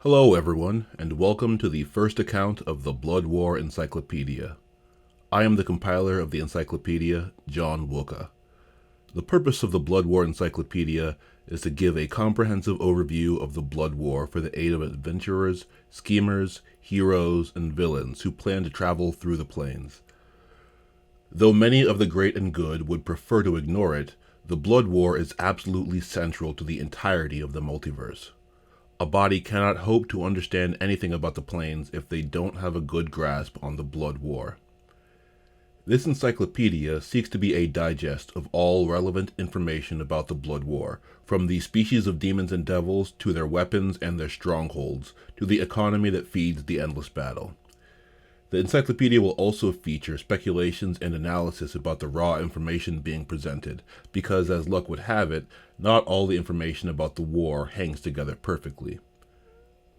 Hello everyone, and welcome to the first account of the Blood War Encyclopedia. I am the compiler of the Encyclopedia, John Wooka. The purpose of the Blood War Encyclopedia is to give a comprehensive overview of the Blood War for the aid of adventurers, schemers, heroes, and villains who plan to travel through the planes. Though many of the great and good would prefer to ignore it, the Blood War is absolutely central to the entirety of the multiverse. A body cannot hope to understand anything about the planes if they don't have a good grasp on the Blood War. This encyclopedia seeks to be a digest of all relevant information about the Blood War, from the species of demons and devils to their weapons and their strongholds, to the economy that feeds the endless battle. The encyclopedia will also feature speculations and analysis about the raw information being presented, because as luck would have it, not all the information about the war hangs together perfectly.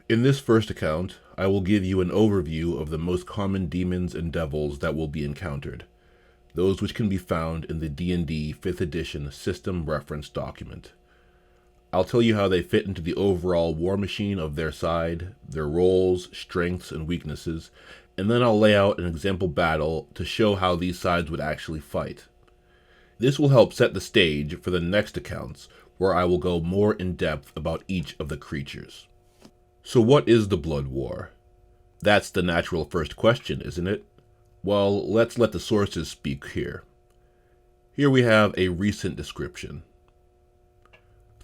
In this first account, I will give you an overview of the most common demons and devils that will be encountered, those which can be found in the D&D 5th edition system reference document. I'll tell you how they fit into the overall war machine of their side, their roles, strengths, and weaknesses, and then I'll lay out an example battle to show how these sides would actually fight. This will help set the stage for the next accounts, where I will go more in depth about each of the creatures. So what is the Blood War? That's the natural first question, isn't it? Well, let's let the sources speak here. Here we have a recent description.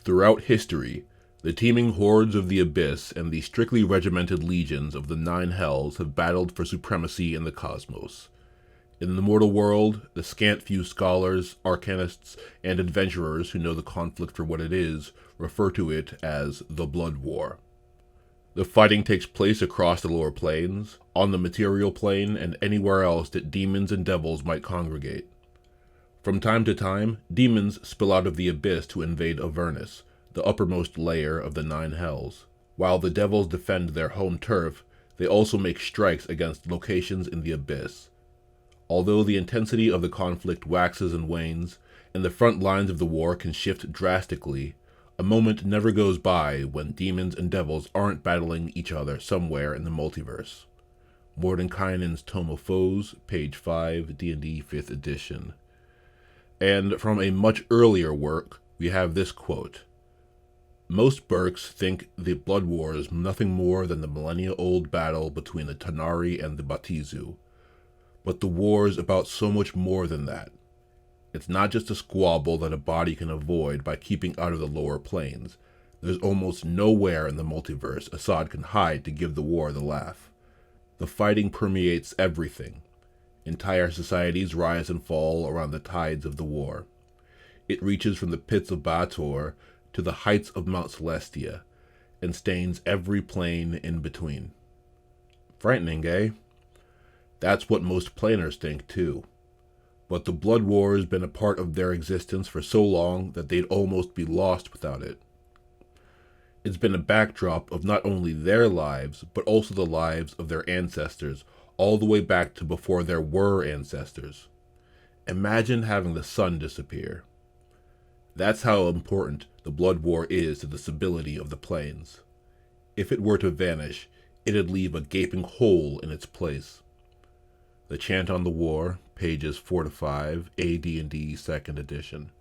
Throughout history, the teeming hordes of the Abyss and the strictly regimented legions of the Nine Hells have battled for supremacy in the cosmos. In the mortal world, the scant few scholars, arcanists, and adventurers who know the conflict for what it is refer to it as the Blood War. The fighting takes place across the lower planes, on the material plane, and anywhere else that demons and devils might congregate. From time to time, demons spill out of the Abyss to invade Avernus, the uppermost layer of the Nine Hells. While the devils defend their home turf, they also make strikes against locations in the Abyss. Although the intensity of the conflict waxes and wanes, and the front lines of the war can shift drastically, a moment never goes by when demons and devils aren't battling each other somewhere in the multiverse. Mordenkainen's Tome of Foes, page 5, D&D 5th edition. And from a much earlier work, we have this quote. Most Burks think the Blood War is nothing more than the millennia-old battle between the Tanari and the Batizu. But the war is about so much more than that. It's not just a squabble that a body can avoid by keeping out of the lower planes. There's almost nowhere in the multiverse Assad can hide to give the war the laugh. The fighting permeates everything. Entire societies rise and fall around the tides of the war. It reaches from the pits of Baator to the heights of Mount Celestia, and stains every plane in between. Frightening, eh? That's what most planers think, too. But the Blood War has been a part of their existence for so long that they'd almost be lost without it. It's been a backdrop of not only their lives, but also the lives of their ancestors, all the way back to before there were ancestors. Imagine having the sun disappear. That's how important the Blood War is to the stability of the planes. If it were to vanish, it'd leave a gaping hole in its place. The Chant on the War, pages 4 to 5, AD&D 2nd edition.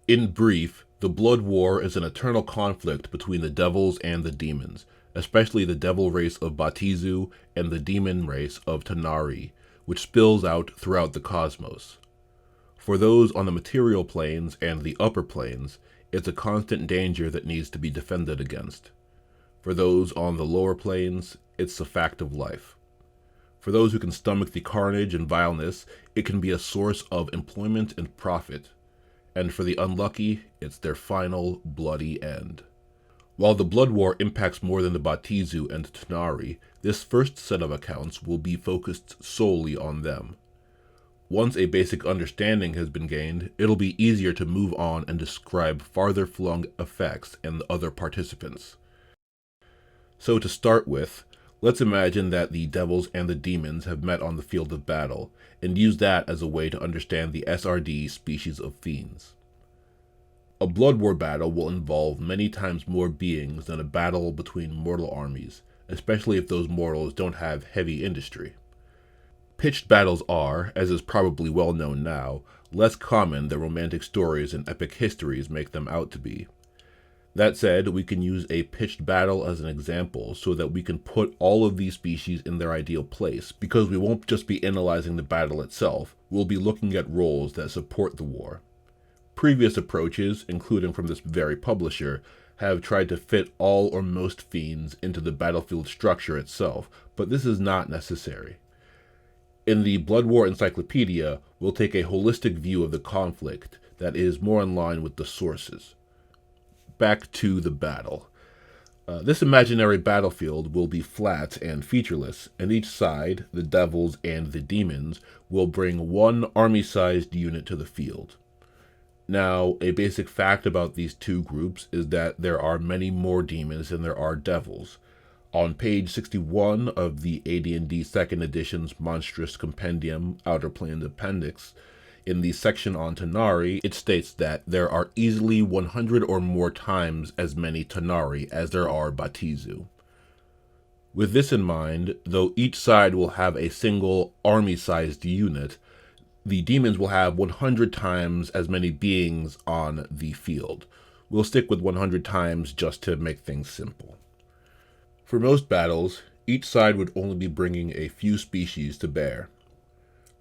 In brief, the Blood War is an eternal conflict between the devils and the demons, especially the devil race of Batizu and the demon race of Tanari, which spills out throughout the cosmos. For those on the material planes and the upper planes, it's a constant danger that needs to be defended against. For those on the lower planes, it's a fact of life. For those who can stomach the carnage and vileness, it can be a source of employment and profit. And for the unlucky, it's their final bloody end. While the Blood War impacts more than the Batizu and Tanari, this first set of accounts will be focused solely on them. Once a basic understanding has been gained, it'll be easier to move on and describe farther-flung effects and other participants. So to start with, let's imagine that the devils and the demons have met on the field of battle, and use that as a way to understand the SRD species of fiends. A Blood War battle will involve many times more beings than a battle between mortal armies, especially if those mortals don't have heavy industry. Pitched battles are, as is probably well known now, less common than romantic stories and epic histories make them out to be. That said, we can use a pitched battle as an example so that we can put all of these species in their ideal place, because we won't just be analyzing the battle itself, we'll be looking at roles that support the war. Previous approaches, including from this very publisher, have tried to fit all or most fiends into the battlefield structure itself, but this is not necessary. In the Blood War Encyclopedia, we'll take a holistic view of the conflict that is more in line with the sources. Back to the battle. This imaginary battlefield will be flat and featureless, and each side, the devils and the demons, will bring one army-sized unit to the field. Now, a basic fact about these two groups is that there are many more demons than there are devils. On page 61 of the AD&D 2nd Edition's Monstrous Compendium, Outer Planes Appendix, in the section on Tanar'ri, it states that there are easily 100 or more times as many Tanar'ri as there are Batizu. With this in mind, though each side will have a single army-sized unit, the demons will have 100 times as many beings on the field. We'll stick with 100 times just to make things simple. For most battles, each side would only be bringing a few species to bear.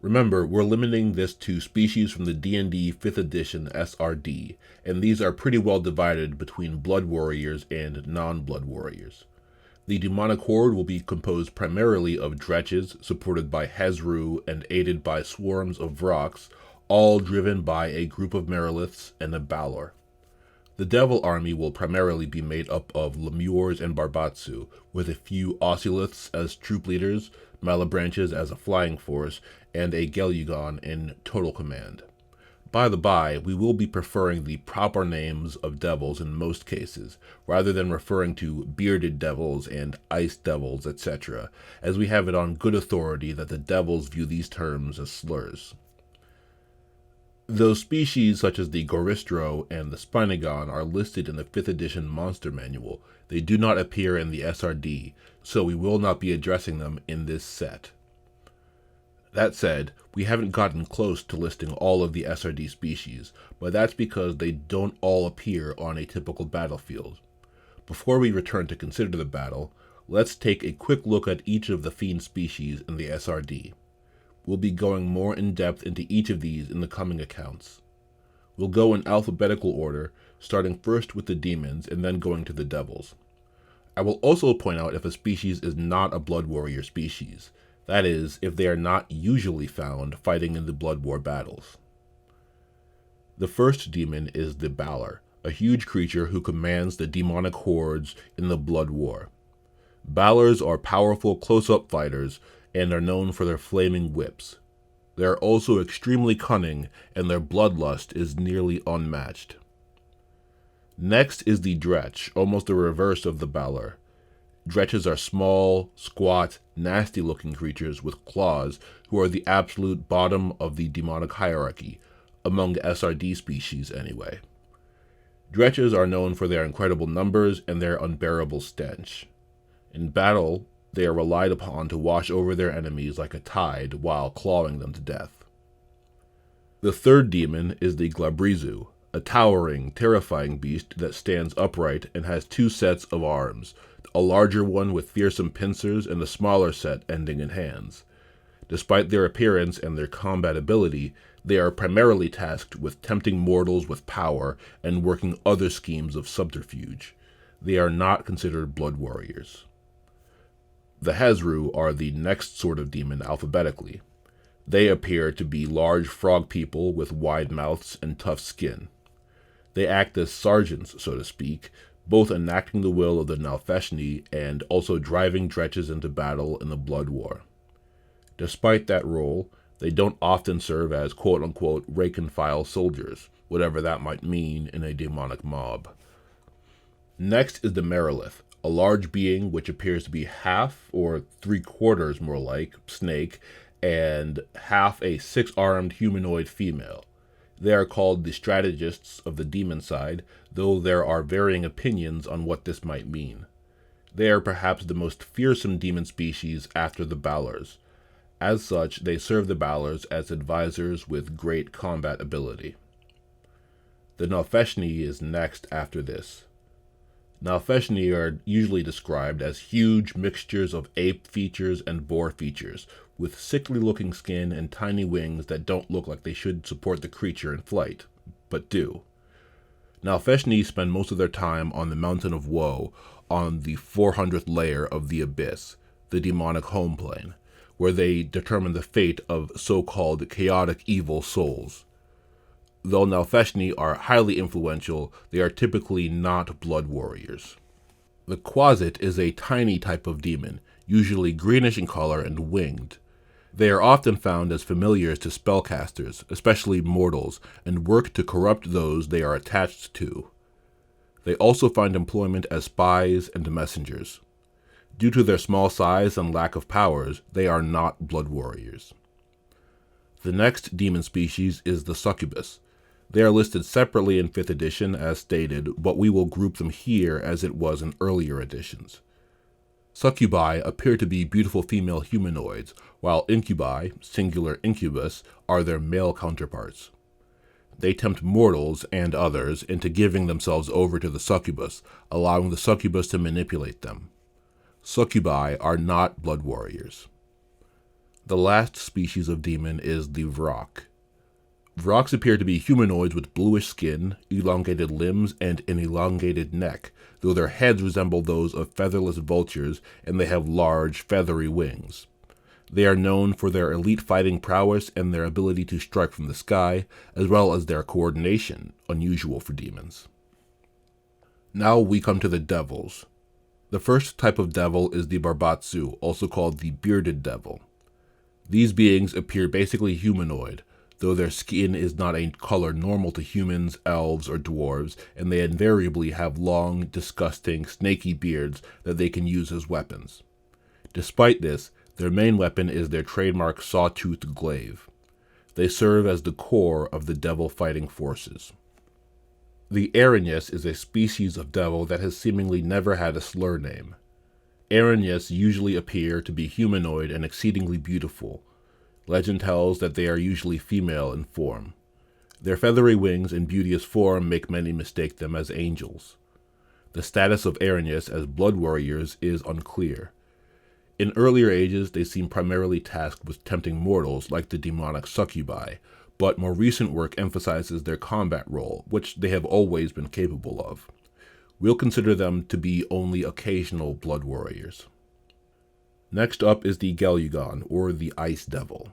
Remember, we're limiting this to species from the D&D 5th edition SRD, and these are pretty well divided between Blood Warriors and non-Blood Warriors. The demonic horde will be composed primarily of dretches, supported by Hezru and aided by swarms of Vrox, all driven by a group of Meriliths and a Balor. The Devil army will primarily be made up of Lemures and Barbatsu, with a few Oculiths as troop leaders, Malabranches as a flying force, and a Gelugon in total command. By the by, we will be preferring the proper names of devils in most cases, rather than referring to bearded devils and ice devils, etc., as we have it on good authority that the devils view these terms as slurs. Though species such as the Goristro and the Spinagon are listed in the 5th edition Monster Manual, they do not appear in the SRD, so we will not be addressing them in this set. That said, we haven't gotten close to listing all of the SRD species, but that's because they don't all appear on a typical battlefield. Before we return to consider the battle, let's take a quick look at each of the Fiend species in the SRD. We'll be going more in depth into each of these in the coming accounts. We'll go in alphabetical order, starting first with the demons and then going to the devils. I will also point out if a species is not a Blood Warrior species, that is, if they are not usually found fighting in the Blood War battles. The first demon is the Balor, a huge creature who commands the demonic hordes in the Blood War. Balors are powerful close-up fighters and are known for their flaming whips. They are also extremely cunning, and their bloodlust is nearly unmatched. Next is the Dretch, almost the reverse of the Balor. Dretches are small, squat, nasty-looking creatures with claws who are the absolute bottom of the demonic hierarchy, among SRD species anyway. Dretches are known for their incredible numbers and their unbearable stench. In battle, they are relied upon to wash over their enemies like a tide while clawing them to death. The third demon is the Glabrizu, a towering, terrifying beast that stands upright and has two sets of arms, a larger one with fearsome pincers and a smaller set ending in hands. Despite their appearance and their combat ability, they are primarily tasked with tempting mortals with power and working other schemes of subterfuge. They are not considered Blood Warriors. The Hezru are the next sort of demon alphabetically. They appear to be large frog people with wide mouths and tough skin. They act as sergeants, so to speak, both enacting the will of the Nalfeshni and also driving dretches into battle in the Blood War. Despite that role, they don't often serve as quote-unquote rank-and-file soldiers, whatever that might mean in a demonic mob. Next is the Merilith, a large being which appears to be half, or 3/4 more like, snake, and half a 6-armed humanoid female. They are called the strategists of the demon side, though there are varying opinions on what this might mean. They are perhaps the most fearsome demon species after the Balors. As such, they serve the Balors as advisors with great combat ability. The Nalfeshni is next after this. Nalfeshni are usually described as huge mixtures of ape features and boar features, with sickly-looking skin and tiny wings that don't look like they should support the creature in flight, but do. Nalfeshni spend most of their time on the Mountain of Woe, on the 400th layer of the Abyss, the demonic home plane, where they determine the fate of so-called chaotic evil souls. Though Nalfeshni are highly influential, they are typically not blood warriors. The Quasit is a tiny type of demon, usually greenish in color and winged. They are often found as familiars to spellcasters, especially mortals, and work to corrupt those they are attached to. They also find employment as spies and messengers. Due to their small size and lack of powers, they are not blood warriors. The next demon species is the succubus. They are listed separately in 5th edition as stated, but we will group them here as it was in earlier editions. Succubi appear to be beautiful female humanoids, while incubi, singular incubus, are their male counterparts. They tempt mortals and others into giving themselves over to the succubus, allowing the succubus to manipulate them. Succubi are not blood warriors. The last species of demon is the Vrak. Vraks appear to be humanoids with bluish skin, elongated limbs, and an elongated neck, though their heads resemble those of featherless vultures and they have large, feathery wings. They are known for their elite fighting prowess and their ability to strike from the sky, as well as their coordination, unusual for demons. Now we come to the devils. The first type of devil is the Barbatsu, also called the bearded devil. These beings appear basically humanoid, though their skin is not a color normal to humans, elves, or dwarves, and they invariably have long, disgusting, snaky beards that they can use as weapons. Despite this, their main weapon is their trademark sawtoothed glaive. They serve as the core of the devil fighting forces. The Aranyes is a species of devil that has seemingly never had a slur name. Aranyes usually appear to be humanoid and exceedingly beautiful. Legend tells that they are usually female in form. Their feathery wings and beauteous form make many mistake them as angels. The status of Aranyes as blood warriors is unclear. In earlier ages, they seem primarily tasked with tempting mortals like the demonic succubi, but more recent work emphasizes their combat role, which they have always been capable of. We'll consider them to be only occasional blood warriors. Next up is the Gel'Ugan, or the Ice Devil.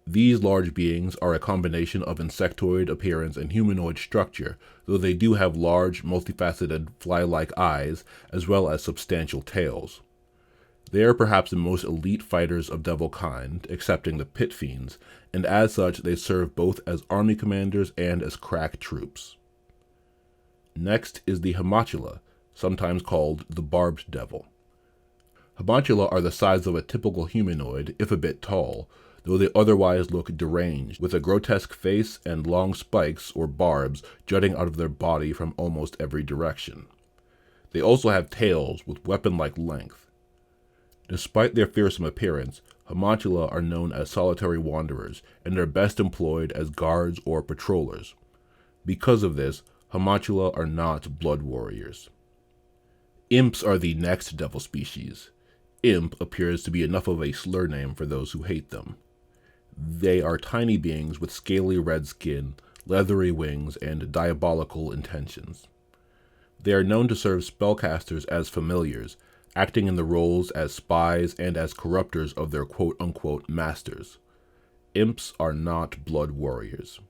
These large beings are a combination of insectoid appearance and humanoid structure, though they do have large, multifaceted, fly-like eyes, as well as substantial tails. They are perhaps the most elite fighters of devil kind, excepting the Pit Fiends, and as such they serve both as army commanders and as crack troops. Next is the Homotula, sometimes called the Barbed Devil. Homotula are the size of a typical humanoid, if a bit tall, though they otherwise look deranged, with a grotesque face and long spikes or barbs jutting out of their body from almost every direction. They also have tails with weapon-like length. Despite their fearsome appearance, Homotula are known as solitary wanderers, and are best employed as guards or patrollers. Because of this, Homotula are not blood warriors. Imps are the next devil species. Imp appears to be enough of a slur name for those who hate them. They are tiny beings with scaly red skin, leathery wings, and diabolical intentions. They are known to serve spellcasters as familiars, acting in the roles as spies and as corruptors of their quote-unquote masters. Imps are not blood warriors.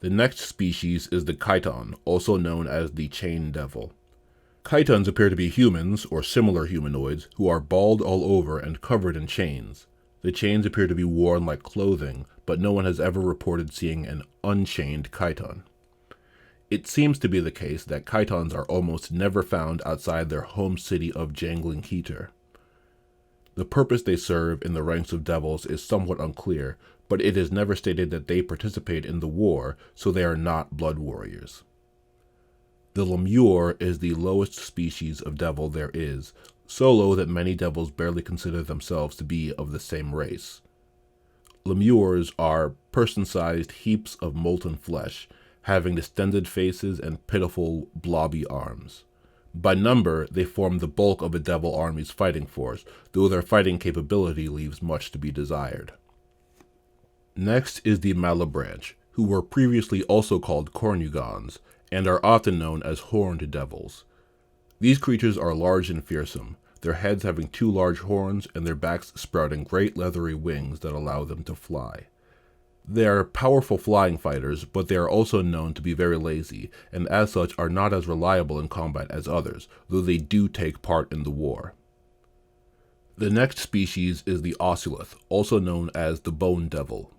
The next species is the Chiton, also known as the Chain Devil. Chitons appear to be humans, or similar humanoids, who are bald all over and covered in chains. The chains appear to be worn like clothing, but no one has ever reported seeing an unchained chiton. It seems to be the case that chitons are almost never found outside their home city of Jangling Keter. The purpose they serve in the ranks of devils is somewhat unclear, but it is never stated that they participate in the war, so they are not blood warriors. The Lemure is the lowest species of devil there is, so low that many devils barely consider themselves to be of the same race. Lemures are person-sized heaps of molten flesh, having distended faces and pitiful, blobby arms. By number, they form the bulk of a devil army's fighting force, though their fighting capability leaves much to be desired. Next is the Malebranche, who were previously also called Cornugons, and are often known as horned devils. These creatures are large and fearsome, their heads having 2 large horns and their backs sprouting great leathery wings that allow them to fly. They are powerful flying fighters, but they are also known to be very lazy, and as such are not as reliable in combat as others, though they do take part in the war. The next species is the Oceleth, also known as the Bone Devil.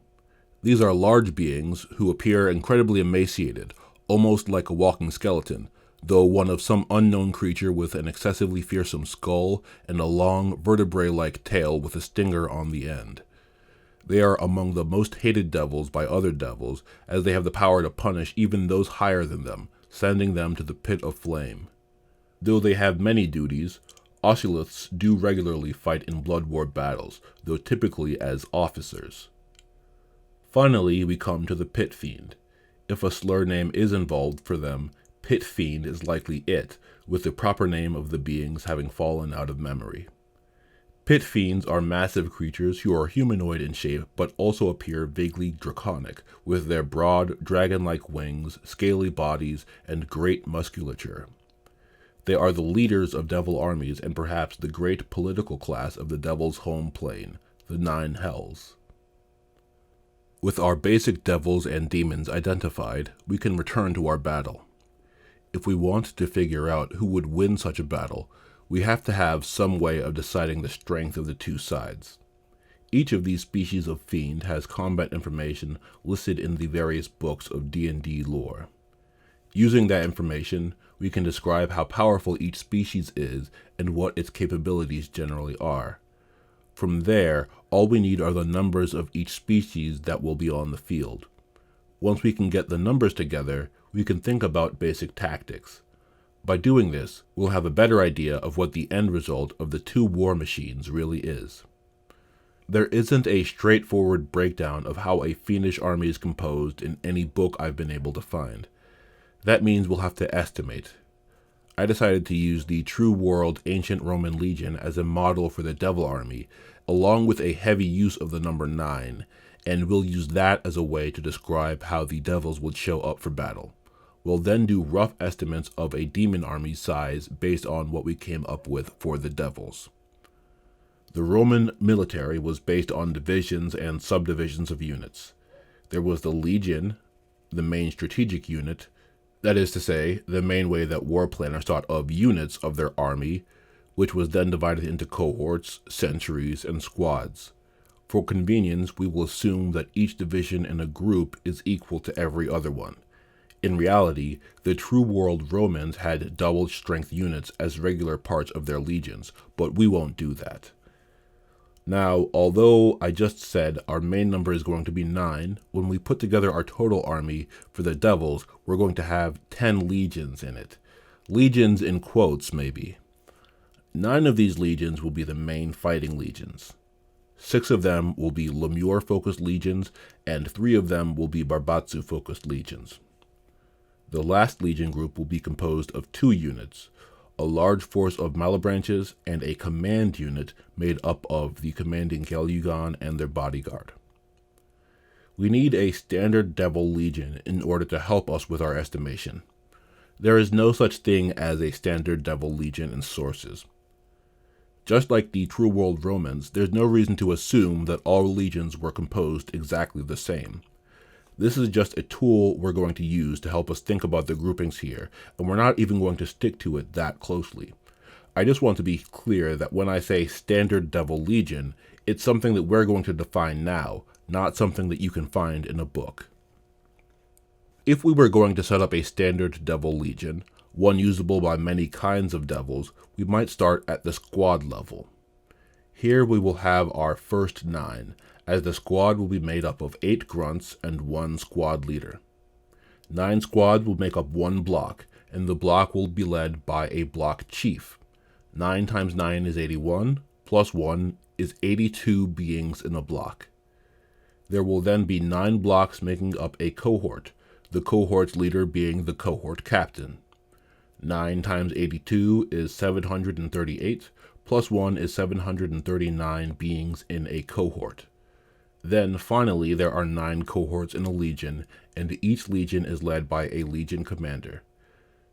These are large beings who appear incredibly emaciated, almost like a walking skeleton, though one of some unknown creature with an excessively fearsome skull and a long, vertebrae-like tail with a stinger on the end. They are among the most hated devils by other devils, as they have the power to punish even those higher than them, sending them to the pit of flame. Though they have many duties, Oceleths do regularly fight in blood war battles, though typically as officers. Finally, we come to the Pit Fiend. If a slur name is involved for them, Pit Fiend is likely it, with the proper name of the beings having fallen out of memory. Pit Fiends are massive creatures who are humanoid in shape but also appear vaguely draconic, with their broad, dragon-like wings, scaly bodies, and great musculature. They are the leaders of devil armies and perhaps the great political class of the devil's home plane, the 9 Hells. With our basic devils and demons identified, we can return to our battle. If we want to figure out who would win such a battle, we have to have some way of deciding the strength of the two sides. Each of these species of fiend has combat information listed in the various books of D&D lore. Using that information, we can describe how powerful each species is and what its capabilities generally are. From there, all we need are the numbers of each species that will be on the field. Once we can get the numbers together, we can think about basic tactics. By doing this, we'll have a better idea of what the end result of the two war machines really is. There isn't a straightforward breakdown of how a fiendish army is composed in any book I've been able to find. That means we'll have to estimate. I decided to use the True World Ancient Roman Legion as a model for the Devil Army, along with a heavy use of the number 9, and we'll use that as a way to describe how the Devils would show up for battle. We'll then do rough estimates of a demon army's size based on what we came up with for the Devils. The Roman military was based on divisions and subdivisions of units. There was the Legion, the main strategic unit, that is to say, the main way that war planners thought of units of their army, which was then divided into cohorts, centuries, and squads. For convenience, we will assume that each division in a group is equal to every other one. In reality, the True World Romans had double strength units as regular parts of their legions, but we won't do that. Now, although I just said our main number is going to be 9, when we put together our total army for the Devils, we're going to have 10 legions in it. Legions in quotes, maybe. 9 of these legions will be the main fighting legions. 6 of them will be Lemure-focused legions, and 3 of them will be Barbatsu-focused legions. The last legion group will be composed of 2 units, a large force of Malebranches, and a command unit made up of the commanding Galugon and their bodyguard. We need a standard Devil Legion in order to help us with our estimation. There is no such thing as a standard Devil Legion in sources. Just like the True World Romans, there's no reason to assume that all legions were composed exactly the same. This is just a tool we're going to use to help us think about the groupings here, and we're not even going to stick to it that closely. I just want to be clear that when I say Standard Devil Legion, it's something that we're going to define now, not something that you can find in a book. If we were going to set up a Standard Devil Legion, one usable by many kinds of devils, we might start at the squad level. Here we will have our first 9, as the squad will be made up of 8 grunts and 1 squad leader. 9 squads will make up 1 block, and the block will be led by a block chief. 9 times 9 is 81, plus 1 is 82 beings in a block. There will then be 9 blocks making up a cohort, the cohort's leader being the cohort captain. 9 times 82 is 738, plus 1 is 739 beings in a cohort. Then, finally, there are 9 cohorts in a legion, and each legion is led by a legion commander.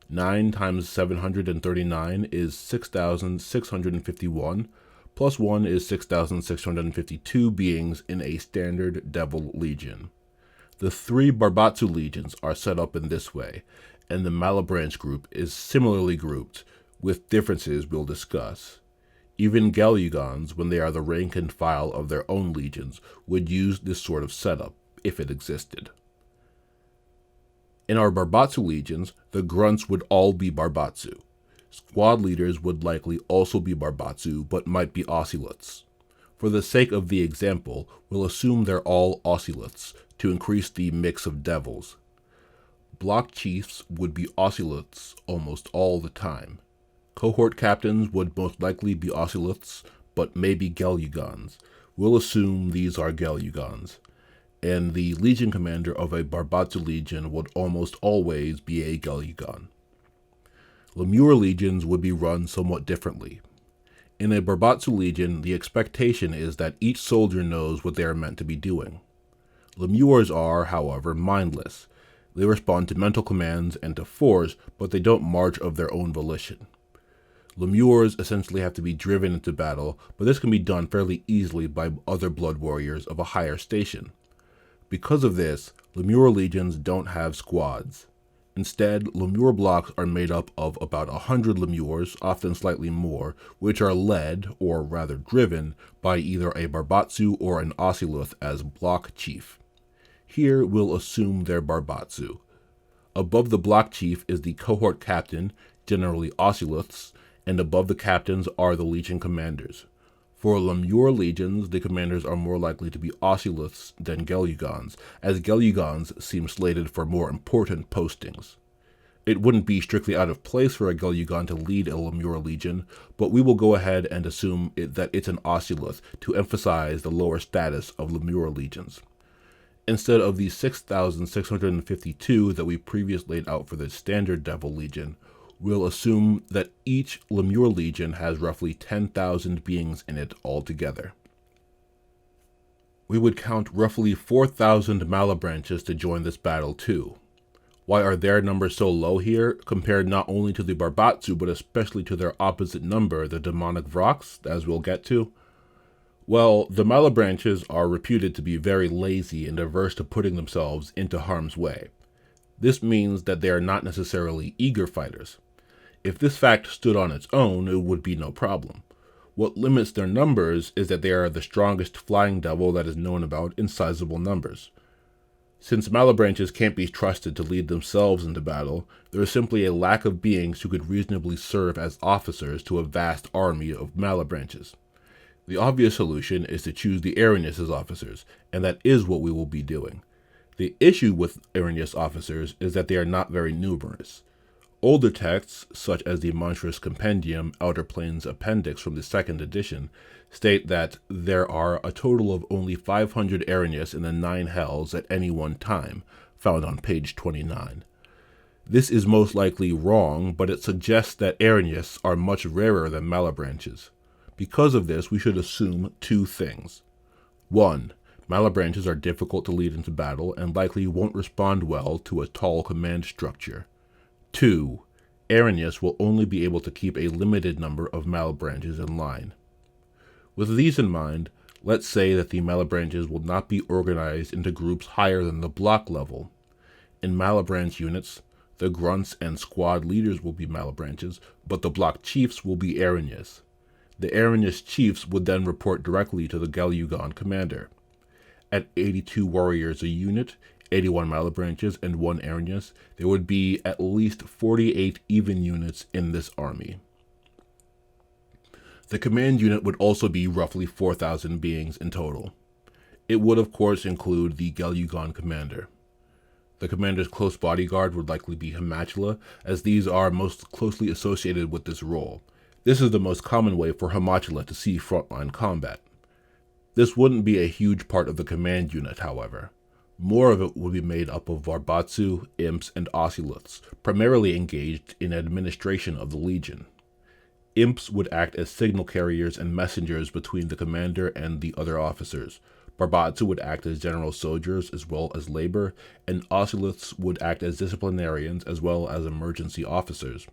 9 times 739 is 6,651, plus 1 is 6,652 beings in a standard devil legion. The 3 Barbatsu legions are set up in this way, and the Malebranche group is similarly grouped, with differences we'll discuss. Even Gelugons, when they are the rank and file of their own legions, would use this sort of setup, if it existed. In our Barbatsu legions, the grunts would all be Barbatsu. Squad leaders would likely also be Barbatsu, but might be Ocelots. For the sake of the example, we'll assume they're all Ocelots, to increase the mix of devils. Block chiefs would be Ocelots almost all the time. Cohort captains would most likely be Ocelots, but maybe Gelugons. We'll assume these are Gelugons. And the legion commander of a Barbatsu legion would almost always be a Gelugon. Lemure legions would be run somewhat differently. In a Barbatsu legion, the expectation is that each soldier knows what they are meant to be doing. Lemures are, however, mindless. They respond to mental commands and to force, but they don't march of their own volition. Lemures essentially have to be driven into battle, but this can be done fairly easily by other blood warriors of a higher station. Because of this, Lemure legions don't have squads. Instead, Lemure blocks are made up of about 100 Lemures, often slightly more, which are led, or rather driven, by either a Barbatsu or an Oceloth as block chief. Here we'll assume they're Barbatsu. Above the block chief is the cohort captain, generally Oceloths, and above the captains are the legion commanders. For Lemure legions, the commanders are more likely to be Oceloths than Gelugons, as Gelugons seem slated for more important postings. It wouldn't be strictly out of place for a Gelugon to lead a Lemure legion, but we will go ahead and assume that it's an Oceloth to emphasize the lower status of Lemure legions. Instead of the 6,652 that we previously laid out for the standard Devil Legion, we'll assume that each Lemure Legion has roughly 10,000 beings in it altogether. We would count roughly 4,000 Malebranches to join this battle too. Why are their numbers so low here, compared not only to the Barbatsu but especially to their opposite number, the Demonic Vrox, as we'll get to? Well, the Malebranches are reputed to be very lazy and averse to putting themselves into harm's way. This means that they are not necessarily eager fighters. If this fact stood on its own, it would be no problem. What limits their numbers is that they are the strongest flying devil that is known about in sizable numbers. Since Malebranches can't be trusted to lead themselves into battle, there is simply a lack of beings who could reasonably serve as officers to a vast army of Malebranches. The obvious solution is to choose the Erinyes as officers, and that is what we will be doing. The issue with Erinyes officers is that they are not very numerous. Older texts, such as the Monstrous Compendium, Outer Planes Appendix from the 2nd edition, state that there are a total of only 500 Erinyes in the 9 hells at any one time, found on page 29. This is most likely wrong, but it suggests that Erinyes are much rarer than Malebranches. Because of this, we should assume 2 things. 1. Malebranches are difficult to lead into battle and likely won't respond well to a tall command structure. 2. Erinyes will only be able to keep a limited number of Malebranches in line. With these in mind, let's say that the Malebranches will not be organized into groups higher than the block level. In Malebranche units, the grunts and squad leaders will be Malebranches, but the block chiefs will be Erinyes. The Erinyes chiefs would then report directly to the Gelugon commander. At 82 warriors a unit, 81 Malebranches, and 1 Erinyes, there would be at least 48 even units in this army. The command unit would also be roughly 4,000 beings in total. It would of course include the Gel'Ugan commander. The commander's close bodyguard would likely be Hamatula, as these are most closely associated with this role. This is the most common way for Hamatula to see frontline combat. This wouldn't be a huge part of the command unit, however. More of it would be made up of Barbatsu, Imps, and Ocelots, primarily engaged in administration of the Legion. Imps would act as signal carriers and messengers between the commander and the other officers. Barbatsu would act as general soldiers as well as labor, and Ocelots would act as disciplinarians as well as emergency officers.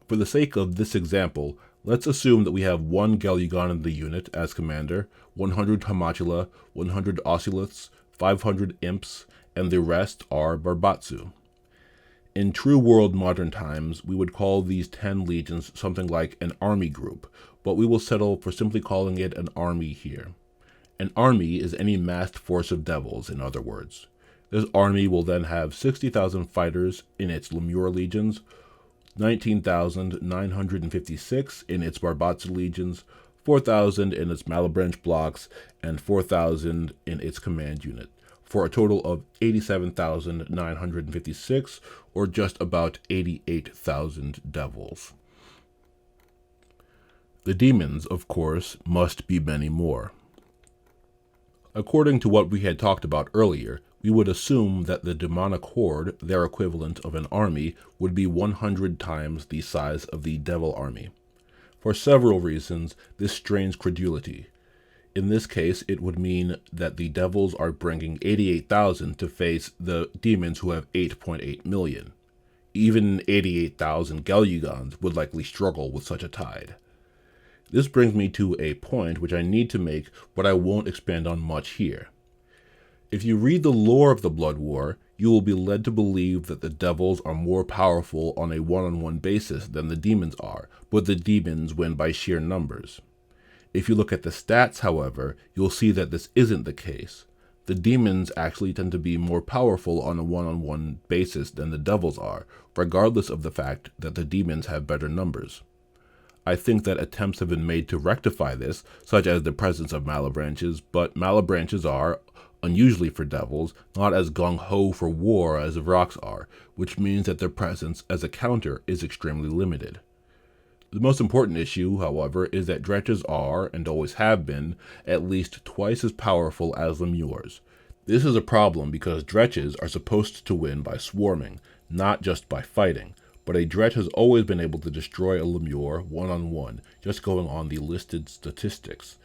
For the sake of this example, let's assume that we have one Gel'Ugan in the unit as commander, 100 Hamatula, 100 Ocelots, 500 Imps, and the rest are Barbatsu. In true world modern times, we would call these 10 legions something like an army group, but we will settle for simply calling it an army here. An army is any massed force of devils, in other words. This army will then have 60,000 fighters in its Lemure legions, 19,956 in its Barbatsu legions, 4,000 in its Malebranche blocks, and 4,000 in its command unit, for a total of 87,956, or just about 88,000 devils. The demons, of course, must be many more. According to what we had talked about earlier, we would assume that the demonic horde, their equivalent of an army, would be 100 times the size of the devil army. For several reasons, this strains credulity. In this case, it would mean that the devils are bringing 88,000 to face the demons who have 8.8 million. Even 88,000 Gel'Ugans would likely struggle with such a tide. This brings me to a point which I need to make, but I won't expand on much here. If you read the lore of the Blood War, you will be led to believe that the devils are more powerful on a one-on-one basis than the demons are, but the demons win by sheer numbers. If you look at the stats, however, you'll see that this isn't the case. The demons actually tend to be more powerful on a one-on-one basis than the devils are, regardless of the fact that the demons have better numbers. I think that attempts have been made to rectify this, such as the presence of Malebranches, but Malebranches are, unusually for devils, not as gung-ho for war as Vrox are, which means that their presence as a counter is extremely limited. The most important issue, however, is that Dretches are, and always have been, at least twice as powerful as Lemures. This is a problem because Dretches are supposed to win by swarming, not just by fighting, but a Dretch has always been able to destroy a Lemure one-on-one, just going on the listed statistics.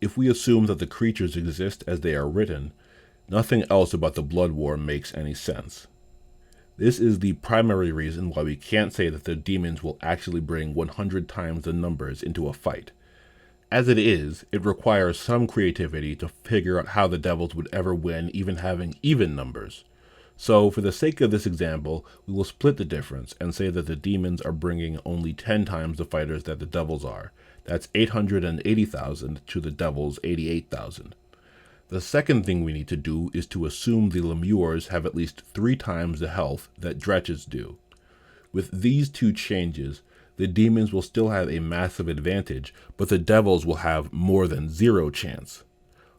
If we assume that the creatures exist as they are written, nothing else about the Blood War makes any sense. This is the primary reason why we can't say that the demons will actually bring 100 times the numbers into a fight. As it is, it requires some creativity to figure out how the devils would ever win even having even numbers. So, for the sake of this example, we will split the difference and say that the demons are bringing only 10 times the fighters that the devils are. That's 880,000 to the devils' 88,000. The second thing we need to do is to assume the Lemures have at least 3 times the health that Dretches do. With these two changes, the demons will still have a massive advantage, but the devils will have more than 0 chance.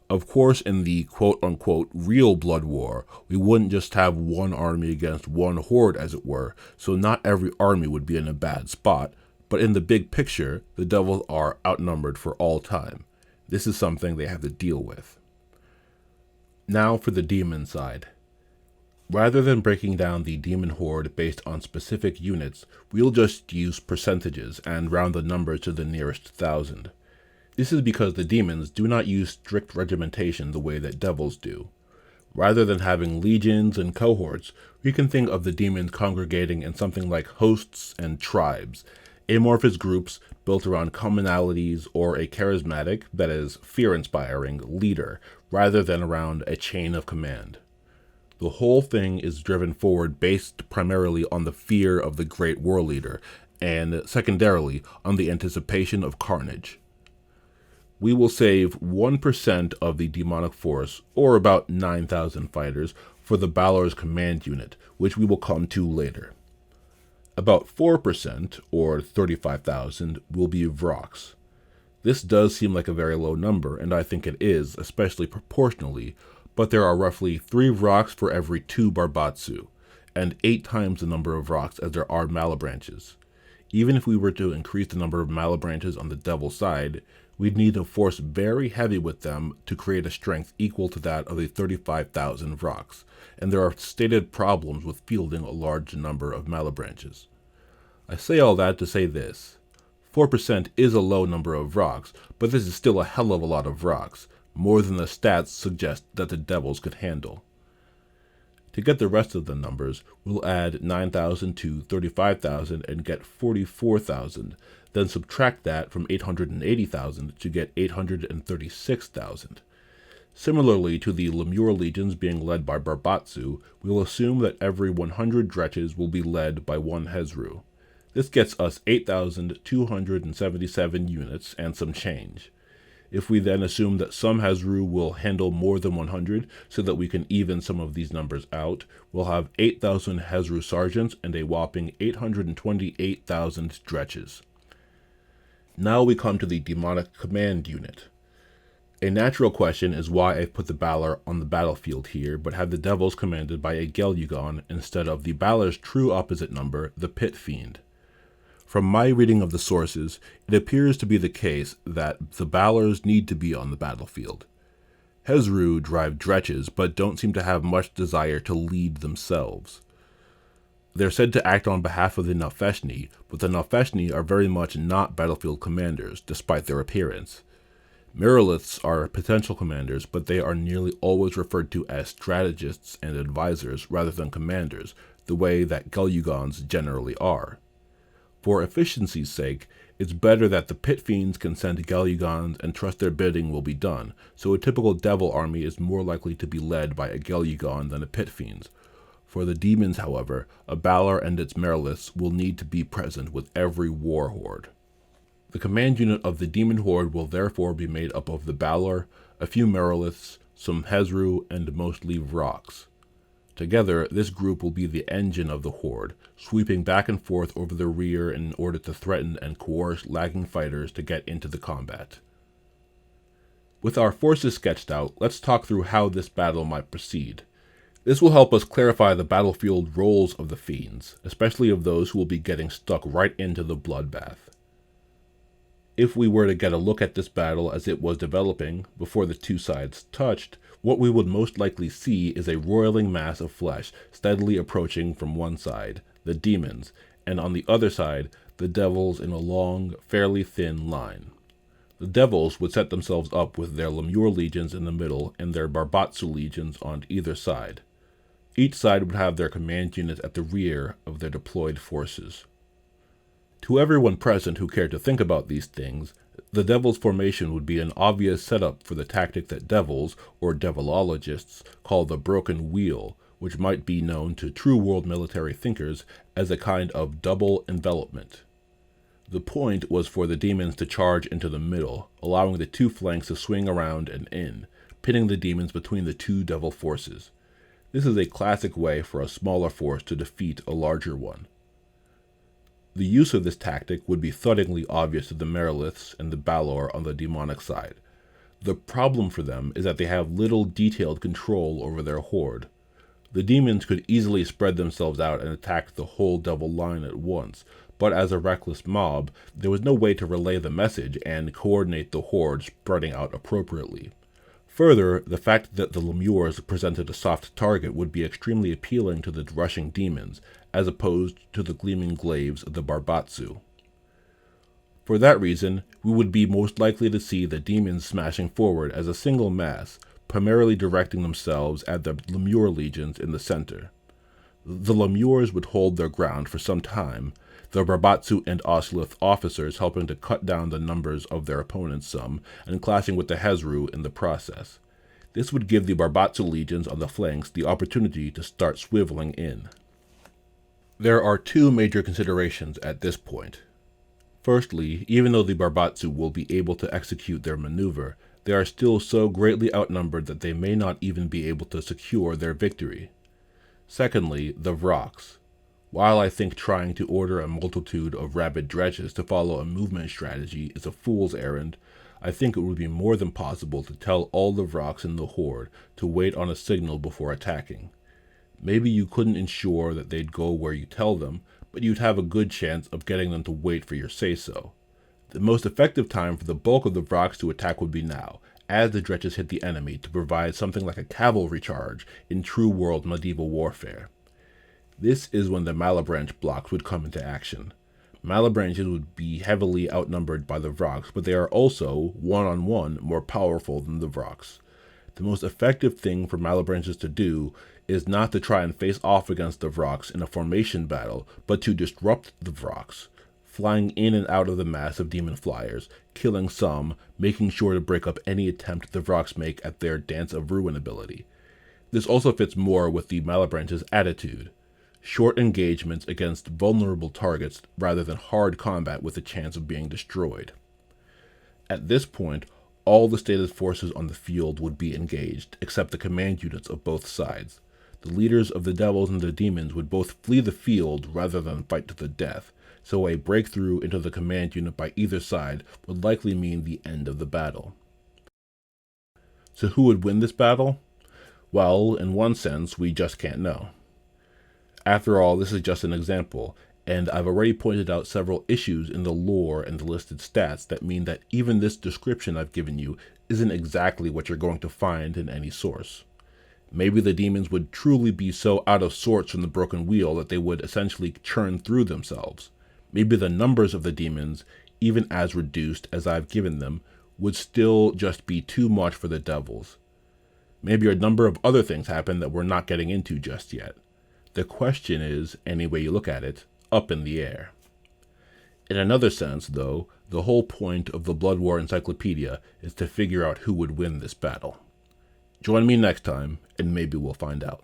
Of course, in the quote-unquote real Blood War, we wouldn't just have one army against one horde, as it were, so not every army would be in a bad spot, but in the big picture, the devils are outnumbered for all time. This is something they have to deal with. Now for the demon side. Rather than breaking down the demon horde based on specific units, we'll just use percentages and round the number to the nearest 1,000. This is because the demons do not use strict regimentation the way that devils do. Rather than having legions and cohorts, we can think of the demons congregating in something like hosts and tribes, amorphous groups built around commonalities or a charismatic, that is, fear-inspiring, leader, rather than around a chain of command. The whole thing is driven forward based primarily on the fear of the great war leader, and secondarily on the anticipation of carnage. We will save 1% of the demonic force, or about 9,000 fighters, for the Balor's command unit, which we will come to later. About 4%, or 35,000, will be Vrox. This does seem like a very low number, and I think it is, especially proportionally, but there are roughly 3 rocks for every 2 Barbatsu, and 8 times the number of rocks as there are Malabranches. Even if we were to increase the number of Malabranches on the Devil's side, we'd need to force very heavy with them to create a strength equal to that of the 35,000 rocks, and there are stated problems with fielding a large number of Malabranches. I say all that to say this. 4% is a low number of rocks, but this is still a hell of a lot of rocks, more than the stats suggest that the Devils could handle. To get the rest of the numbers, we'll add 9,000 to 35,000 and get 44,000, then subtract that from 880,000 to get 836,000. Similarly to the Lemure legions being led by Barbatsu, we'll assume that every 100 dretches will be led by 1 Hezru. This gets us 8,277 units and some change. If we then assume that some Hezru will handle more than 100 so that we can even some of these numbers out, we'll have 8,000 Hezru sergeants and a whopping 828,000 dretches. Now we come to the demonic command unit. A natural question is why I put the Balor on the battlefield here, but have the Devils commanded by a Gel'Ugan instead of the Balor's true opposite number, the Pit Fiend. From my reading of the sources, it appears to be the case that the Balors need to be on the battlefield. Hezru drive dretches, but don't seem to have much desire to lead themselves. They're said to act on behalf of the Nefeshni, but the Nefeshni are very much not battlefield commanders, despite their appearance. Miraliths are potential commanders, but they are nearly always referred to as strategists and advisors rather than commanders, the way that Gel'Ugans generally are. For efficiency's sake, it's better that the Pit Fiends can send Gel'Ugans and trust their bidding will be done, so a typical Devil army is more likely to be led by a Gel'Ugan than a Pit Fiends. For the demons, however, a Balor and its Miraliths will need to be present with every war horde. The command unit of the demon horde will therefore be made up of the Balor, a few Miraliths, some Hezru, and mostly Vrox. Together, this group will be the engine of the horde, sweeping back and forth over the rear in order to threaten and coerce lagging fighters to get into the combat. With our forces sketched out, let's talk through how this battle might proceed. This will help us clarify the battlefield roles of the Fiends, especially of those who will be getting stuck right into the bloodbath. If we were to get a look at this battle as it was developing, before the two sides touched, what we would most likely see is a roiling mass of flesh steadily approaching from one side, the demons, and on the other side, the Devils in a long, fairly thin line. The Devils would set themselves up with their Lemure legions in the middle and their Barbatsu legions on either side. Each side would have their command unit at the rear of their deployed forces. To everyone present who cared to think about these things, the Devil's formation would be an obvious setup for the tactic that Devils, or Devilologists, call the Broken Wheel, which might be known to true world military thinkers as a kind of double envelopment. The point was for the demons to charge into the middle, allowing the two flanks to swing around and in, pitting the demons between the two Devil forces. This is a classic way for a smaller force to defeat a larger one. The use of this tactic would be thuddingly obvious to the Miraliths and the Balor on the demonic side. The problem for them is that they have little detailed control over their horde. The demons could easily spread themselves out and attack the whole Devil line at once, but as a reckless mob, there was no way to relay the message and coordinate the horde spreading out appropriately. Further, the fact that the Lemures presented a soft target would be extremely appealing to the rushing demons, as opposed to the gleaming glaives of the Barbatsu. For that reason, we would be most likely to see the demons smashing forward as a single mass, primarily directing themselves at the Lemure legions in the center. The Lemures would hold their ground for some time, the Barbatsu and Oslith officers helping to cut down the numbers of their opponents some, and clashing with the Hezru in the process. This would give the Barbatsu legions on the flanks the opportunity to start swiveling in. There are two major considerations at this point. Firstly, even though the Barbatsu will be able to execute their maneuver, they are still so greatly outnumbered that they may not even be able to secure their victory. Secondly, the Vrox. While I think trying to order a multitude of rabid dredges to follow a movement strategy is a fool's errand, I think it would be more than possible to tell all the Vrox in the Horde to wait on a signal before attacking. Maybe you couldn't ensure that they'd go where you tell them, but you'd have a good chance of getting them to wait for your say-so. The most effective time for the bulk of the Vrox to attack would be now, as the dredges hit the enemy to provide something like a cavalry charge in true world medieval warfare. This is when the Malebranche blocks would come into action. Malebranches would be heavily outnumbered by the Vrox, but they are also, one-on-one, more powerful than the Vrox. The most effective thing for Malebranches to do is not to try and face off against the Vrox in a formation battle, but to disrupt the Vrox, flying in and out of the mass of demon flyers, killing some, making sure to break up any attempt the Vrox make at their Dance of Ruin ability. This also fits more with the Malebranche's attitude. Short engagements against vulnerable targets rather than hard combat with a chance of being destroyed. At this point, all the stated forces on the field would be engaged, except the command units of both sides. The leaders of the devils and the demons would both flee the field rather than fight to the death, so a breakthrough into the command unit by either side would likely mean the end of the battle. So who would win this battle? Well, in one sense, we just can't know. After all, this is just an example, and I've already pointed out several issues in the lore and the listed stats that mean that even this description I've given you isn't exactly what you're going to find in any source. Maybe the demons would truly be so out of sorts from the broken wheel that they would essentially churn through themselves. Maybe the numbers of the demons, even as reduced as I've given them, would still just be too much for the devils. Maybe a number of other things happen that we're not getting into just yet. The question is, any way you look at it, up in the air. In another sense, though, the whole point of the Blood War Encyclopedia is to figure out who would win this battle. Join me next time, and maybe we'll find out.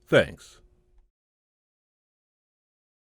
Thanks.